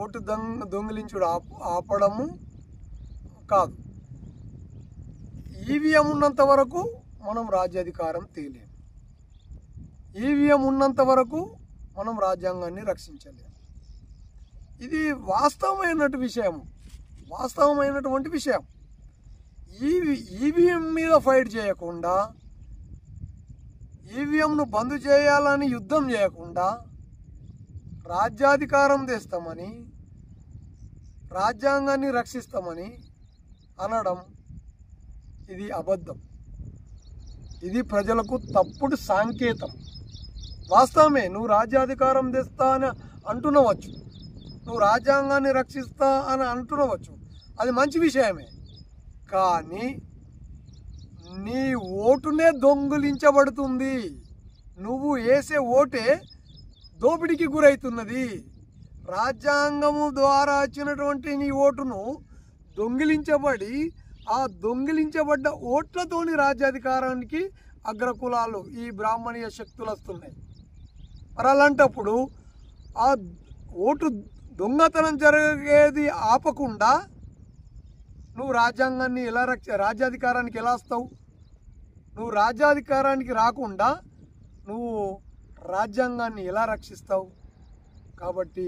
Vote దొంగిలించుడు ఆపడము కాదు. EVM ఉన్నంత వరకు మనం రాజ్యాధికారం తేలేము. ఈవీఎం ఉన్నంత వరకు మనం రాజ్యాంగాన్ని రక్షించలేము. ఇది వాస్తవమైనటువంటి విషయం. ఈవీఎం మీద ఫైట్ చేయకుండా, ఈవీఎంను బంద్ చేయాలని యుద్ధం చేయకుండా రాజ్యాధికారం తెస్తామని, రాజ్యాంగాన్ని రక్షిస్తామని అనడం ఇది అబద్ధం. ఇది ప్రజలకు తప్పుడు సంకేతం. వాస్తవమే, నువ్వు రాజ్యాధికారం తెస్తా అని అంటునవచ్చు, నువ్వు రాజ్యాంగాన్ని రక్షిస్తా అని అంటునవచ్చు, అది మంచి విషయమే. కానీ నీ ఓటునే దొంగిలించబడుతుంది. నువ్వు వేసే ఓటే దోపిడీకి గురవుతున్నది. రాజ్యాంగము ద్వారా వచ్చినటువంటి నీ ఓటును దొంగిలించబడి, ఆ దొంగిలించబడ్డ ఓట్లతోని రాజ్యాధికారానికి అగ్రకులాలు, ఈ బ్రాహ్మణీయ శక్తులు వస్తున్నాయి. మరి అలాంటప్పుడు ఆ ఓటు దొంగతనం జరిగేది ఆపకుండా నువ్వు రాజ్యాంగాన్ని రాజ్యాధికారానికి ఎలా వస్తావు? నువ్వు రాజ్యాధికారానికి రాకుండా నువ్వు రాజ్యాంగాన్ని ఎలా రక్షిస్తావు? కాబట్టి